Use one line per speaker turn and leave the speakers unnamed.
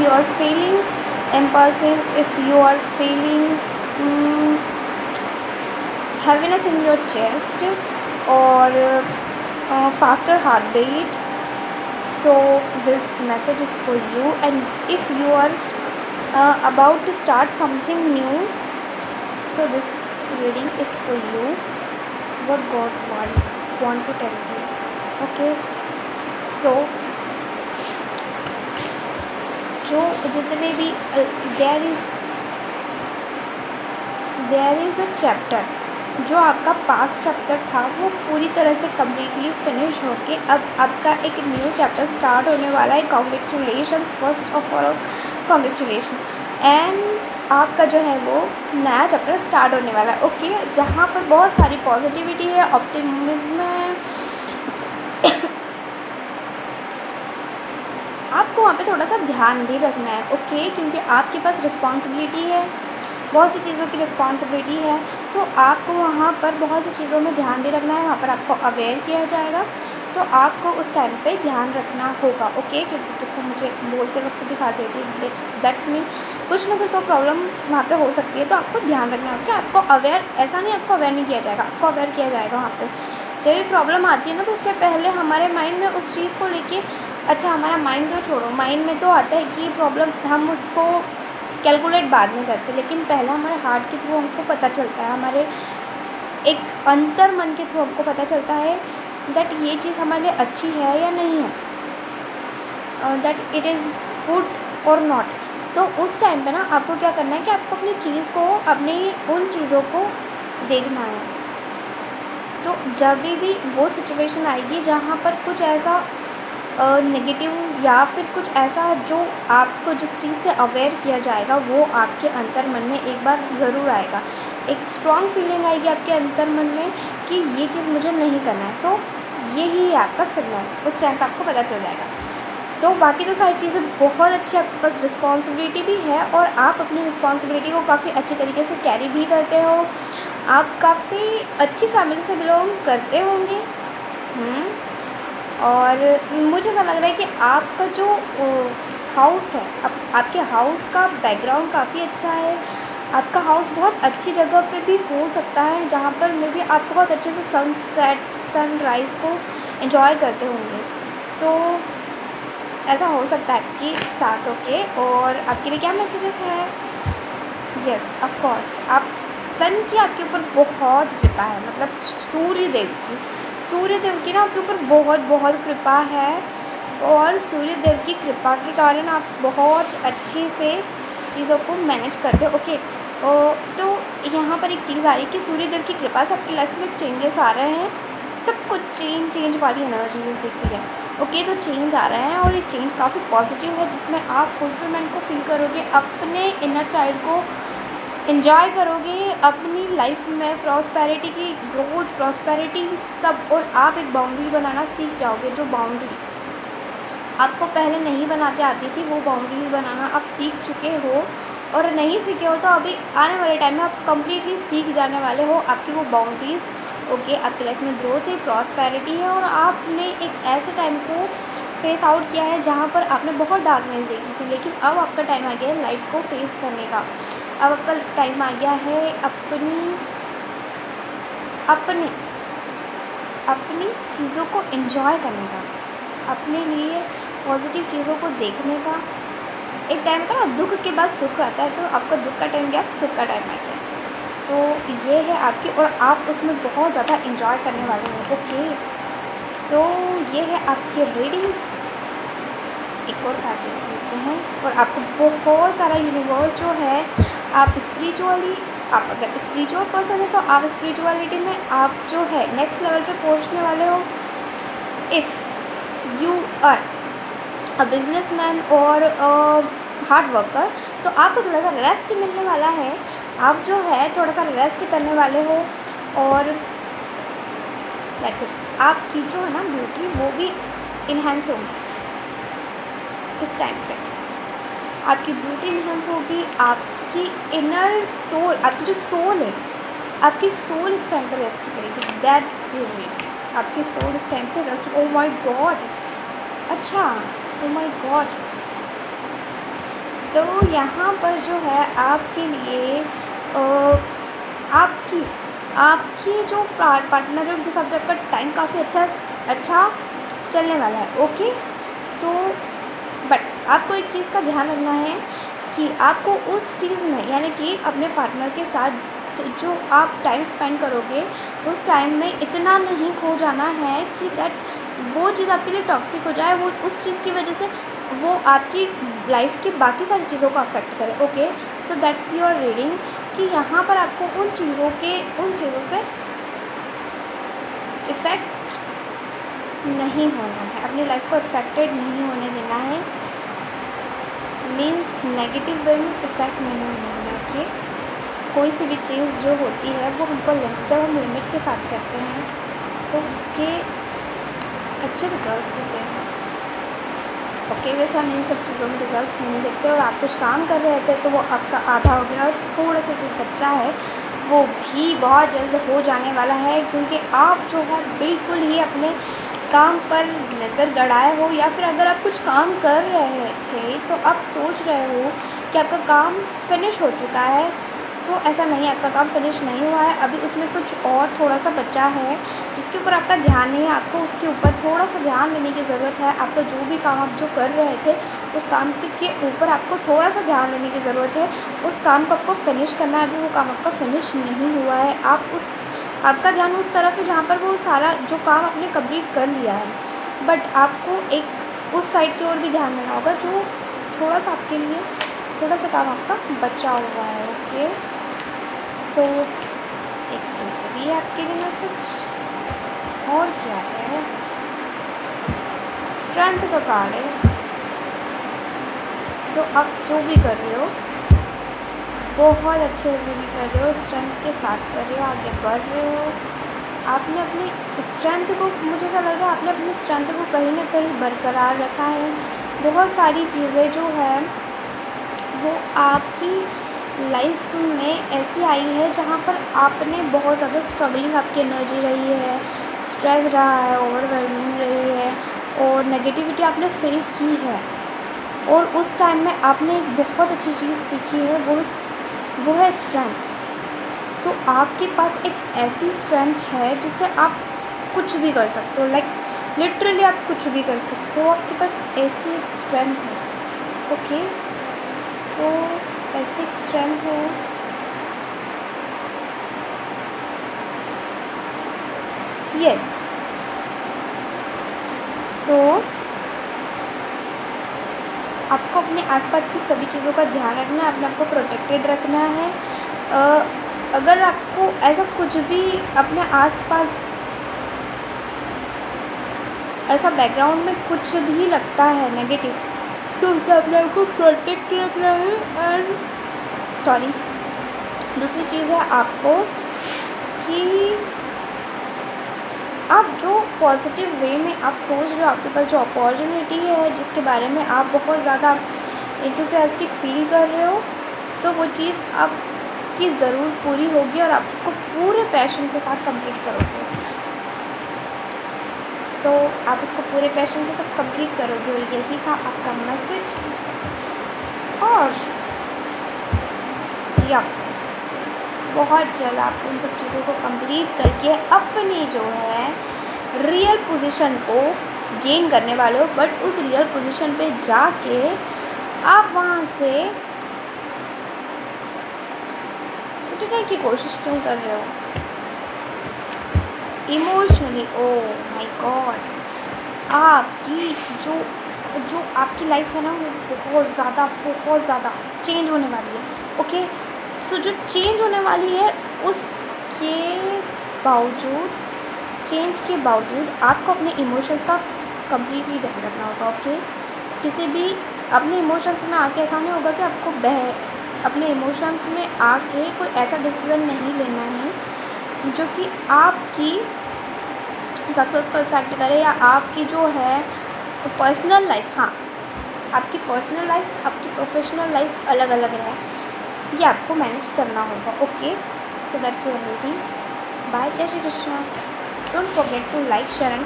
you are feeling impulsive, if you are feeling mm, heaviness in your chest or faster heartbeat, so this message is for you. And if you are about to start something new, so this reading is for you, what God want to tell you. Okay, so जो जितने भी there is a chapter, जो आपका past chapter था वो पूरी तरह से कम्प्लीटली फिनिश होके अब आपका एक न्यू चैप्टर स्टार्ट होने वाला है. Congratulations, first of all congratulation. And आपका जो है वो नया चैप्टर स्टार्ट होने वाला है. ओके, जहाँ पर बहुत सारी पॉजिटिविटी है, ऑप्टिमिज्म है. आपको वहाँ पे थोड़ा सा ध्यान भी रखना है. ओके, क्योंकि आपके पास रिस्पॉन्सिबिलिटी है, बहुत सी चीज़ों की रिस्पॉन्सिबिलिटी है, तो आपको वहाँ पर बहुत सी चीज़ों में ध्यान भी रखना है. वहाँ पर आपको अवेयर किया जाएगा, तो आपको उस टाइम पे ध्यान रखना होगा. ओके, क्योंकि देखो मुझे बोलते वक्त भी खांसी आती है, दैट्स मीन कुछ ना कुछ तो प्रॉब्लम वहाँ पे हो सकती है, तो आपको ध्यान रखना होगा. आपको अवेयर, ऐसा नहीं आपको अवेयर नहीं किया जाएगा, आपको अवेयर किया जाएगा. वहाँ पर जब भी प्रॉब्लम आती है ना, तो उसके पहले हमारे माइंड में उस चीज़ को लेके, अच्छा हमारा माइंड तो छोड़ो, माइंड में तो आता है कि प्रॉब्लम, हम उसको कैलकुलेट बाद में करते, लेकिन पहला हमारे हार्ट के थ्रू हमको पता चलता है, हमारे एक अंतर मन के थ्रू हमको पता चलता है दैट ये चीज़ हमारे लिए अच्छी है या नहीं है, दैट इट इज़ गुड और नॉट. तो उस टाइम पे ना आपको क्या करना है कि आपको अपनी चीज़ को, अपनी उन चीज़ों को देखना है. तो जब भी वो सिचुएशन आएगी जहाँ पर कुछ ऐसा नेगेटिव या फिर कुछ ऐसा जो आपको जिस चीज़ से अवेयर किया जाएगा, वो आपके अंतर मन में एक बार ज़रूर आएगा. एक स्ट्रॉन्ग फीलिंग आएगी आपके अंतर मन में कि ये चीज़ मुझे नहीं करना है. सो यही है आपका सिग्नल, उस टाइम पर आपको पता चल जाएगा. तो बाकी तो सारी चीज़ें बहुत अच्छी, आपके पास रिस्पॉन्सिबिलिटी भी है और आप अपनी रिस्पॉन्सिबिलिटी को काफ़ी अच्छे तरीके से कैरी भी करते हो. आप काफ़ी अच्छी फैमिली से बिलोंग करते होंगे. और मुझे ऐसा लग रहा है कि आपका जो हाउस है, आपके हाउस का बैकग्राउंड काफ़ी अच्छा है. आपका हाउस बहुत अच्छी जगह पे भी हो सकता है, जहाँ पर मे बी आप बहुत अच्छे से सनसेट, सनराइज़ को एंजॉय करते होंगे. सो ऐसा हो सकता है आपके साथ. ओके, और आपके लिए क्या मैसेजेस है? यस, ऑफ कोर्स, आप सन की आपके ऊपर बहुत कृपा है, मतलब सूर्यदेव की ना आपके ऊपर बहुत बहुत कृपा है. और सूर्यदेव की कृपा के कारण आप बहुत अच्छे से चीज़ों को मैनेज करते हो. ओके, तो यहाँ पर एक चीज़ आ रही है कि सूर्यदेव की कृपा से आपकी लाइफ में चेंजेस आ रहे हैं. सब कुछ चेंज वाली एनर्जीज दिख रही है. ओके, तो चेंज आ रहे हैं और ये चेंज काफ़ी पॉजिटिव है, जिसमें आप फुलफिलमेंट को फील करोगे, अपने इनर चाइल्ड को एंजॉय करोगे, अपनी लाइफ में प्रॉस्पेरिटी की ग्रोथ, प्रॉस्पेरिटी सब. और आप एक बाउंड्री बनाना सीख जाओगे, जो बाउंड्री आपको पहले नहीं बनाते आती थी, वो बाउंड्रीज़ बनाना आप सीख चुके हो. और नहीं सीखे हो तो अभी आने वाले टाइम में आप कम्प्लीटली सीख जाने वाले हो आपकी वो बाउंड्रीज़. ओके, आपकी लाइफ में ग्रोथ है, प्रॉस्पेरिटी है, और आपने एक ऐसे टाइम को फेस आउट किया है जहाँ पर आपने बहुत डार्कनेस देखी थी, लेकिन अब आपका टाइम आ गया है लाइट को फेस करने का. अब आपका टाइम आ गया है अपनी चीज़ों को एंजॉय करने का, अपने लिए पॉजिटिव चीज़ों को देखने का. एक टाइम था ना, दुख के बाद सुख आता है, तो आपका दुख का टाइम गया, अब सुख का टाइम आ गया. सो ये है आपकी, और आप उसमें बहुत ज़्यादा एंजॉय करने वाले हो. ओके, सो ये है आपकी रीडिंग. एक और कार्ड लेते हैं, और आपको बहुत सारा यूनिवर्स जो है, आप स्पिरिचुअली, आप अगर स्पिरिचुअल पर्सन है तो आप स्पिरिचुअलिटी में आप जो है नेक्स्ट लेवल पे पहुंचने वाले हो. If you are a businessman और हार्ड वर्कर, तो आपको थोड़ा सा रेस्ट मिलने वाला है. आप जो है थोड़ा सा रेस्ट करने वाले हो, और दैट्स इट. आपकी जो है ना ब्यूटी, वो भी इन्हेंस होगी इस टाइम पे. आपकी ब्यूटी इन्हेंस होगी, आपकी इनर सोल, आपकी जो सोल है, आपकी सोल इस टाइम पर रेस्ट करेगी. That's the way. आपकी सोल इस टाइम पे रेस्ट. ओ माय गॉड, अच्छा, ओ माय गॉड, तो यहाँ पर जो है आपके लिए आपकी आपकी जो पार्टनर है उनके साथ भी आपका टाइम काफ़ी अच्छा चलने वाला है। ओके, सो बट आपको एक चीज़ का ध्यान रखना है कि आपको उस चीज़ में यानी कि अपने पार्टनर के साथ तो जो आप टाइम स्पेंड करोगे उस टाइम में इतना नहीं खो जाना है कि दैट वो चीज़ आपके लिए टॉक्सिक हो जाए, वो उस चीज़ की वजह से वो आपकी लाइफ की बाकी सारी चीज़ों को अफेक्ट करे। Okay, so that's your reading कि यहाँ पर आपको उन चीज़ों से इफ़ेक्ट नहीं होना है, अपनी लाइफ को अफेक्टेड नहीं होने देना है, मीन्स नेगेटिव वे में इफ़ेक्ट नहीं होने देना। ओके, कोई सी भी चीज़ जो होती है वो हमको जब हम लिमिट के साथ करते हैं तो उसके अच्छे रिजल्ट्स होते हैं। ओके, वैसे हम इन सब चीज़ों में रिजल्ट्स नहीं देखते और आप कुछ काम कर रहे थे तो वो आपका आधा हो गया और थोड़ा सा जो बच्चा है वो भी बहुत जल्द हो जाने वाला है, क्योंकि आप जो है बिल्कुल ही अपने काम पर नज़र गड़ाए हो, या फिर अगर आप कुछ काम कर रहे थे तो आप सोच रहे हो कि आपका काम फिनिश हो चुका है। तो ऐसा नहीं है, आपका काम फिनिश नहीं हुआ है, अभी उसमें कुछ और थोड़ा सा बचा है जिसके ऊपर आपका ध्यान नहीं है। आपको उसके ऊपर थोड़ा सा ध्यान देने की ज़रूरत है। आपका जो भी काम आप जो कर रहे थे उस काम के ऊपर आपको थोड़ा सा ध्यान देने की ज़रूरत है। उस काम को आपको फिनिश करना है, अभी वो काम आपका फिनिश नहीं हुआ है। आपका ध्यान उस तरफ है जहाँ पर वो सारा जो काम आपने कंप्लीट कर लिया है, बट आपको एक उस साइड की ओर भी ध्यान देना होगा जो थोड़ा सा आपके लिए थोड़ा सा काम आपका बचा हुआ है। ओके, सो एक तो ये आपके लिए मैसेज और क्या है, स्ट्रेंथ का कार्ड है। सो आप जो भी कर रहे हो बहुत अच्छे से भी कर रहे हो, स्ट्रेंथ के साथ कर रहे हो, आगे बढ़ रहे हो। आपने अपनी स्ट्रेंथ को, मुझे ऐसा लग रहा है आपने अपनी स्ट्रेंथ को कहीं ना कहीं बरकरार रखा है। बहुत सारी चीज़ें जो है वो आपकी लाइफ में ऐसी आई है जहाँ पर आपने बहुत ज़्यादा स्ट्रगलिंग आपकी एनर्जी रही है, स्ट्रेस रहा है, ओवरवेलमिंग रही है और नेगेटिविटी आपने फेस की है, और उस टाइम में आपने एक बहुत अच्छी चीज़ सीखी है, वो है स्ट्रेंथ। तो आपके पास एक ऐसी स्ट्रेंथ है जिससे आप कुछ भी कर सकते हो, लाइक लिटरली आप कुछ भी कर सकते हो। आपके पास ऐसी एक स्ट्रेंथ है। ओके, सो ऐसी एक स्ट्रेंथ है। यस, सो आपको अपने आसपास की सभी चीज़ों का ध्यान रखना है, अपने आप को प्रोटेक्टेड रखना है। अगर आपको ऐसा कुछ भी अपने आसपास ऐसा बैकग्राउंड में कुछ भी लगता है नेगेटिव, सो उसे अपने आप को प्रोटेक्ट रखना है। एंड दूसरी चीज़ है आपको कि आप जो पॉजिटिव वे में आप सोच रहे हो, आपके पास जो अपॉर्चुनिटी है जिसके बारे में आप बहुत ज़्यादा एंथुसियास्टिक फील कर रहे हो, सो वो चीज़ आपकी ज़रूर पूरी होगी और आप उसको पूरे पैशन के साथ कंप्लीट करोगे। सो आप उसको पूरे पैशन के साथ कंप्लीट करोगे, और यही था आपका मैसेज। और या बहुत जल्द आप उन सब चीज़ों को कंप्लीट करके अपनी जो है रियल पोजीशन को गेन करने वाले हो, बट उस रियल पोजीशन पे जाके आप वहाँ से उठने की कोशिश क्यों कर रहे हो इमोशनली? ओह माय गॉड, आपकी जो आपकी लाइफ है ना वो बहुत ज़्यादा चेंज होने वाली है। ओके, सो जो चेंज होने वाली है उसके चेंज के बावजूद आपको अपने इमोशंस का कम्प्लीटली ध्यान रखना होगा। ओके, किसी भी अपने इमोशंस में आके ऐसा नहीं होगा कि आपको अपने इमोशंस में आके कोई ऐसा डिसीज़न नहीं लेना है जो कि आपकी सक्सेस को इफ़ेक्ट करे, या आपकी जो है पर्सनल लाइफ, हाँ आपकी पर्सनल लाइफ आपकी प्रोफेशनल लाइफ अलग अलग है, ये आपको मैनेज करना होगा। Okay, so that's your reading. Bye, Jai Shri Krishna. Don't forget to like, share and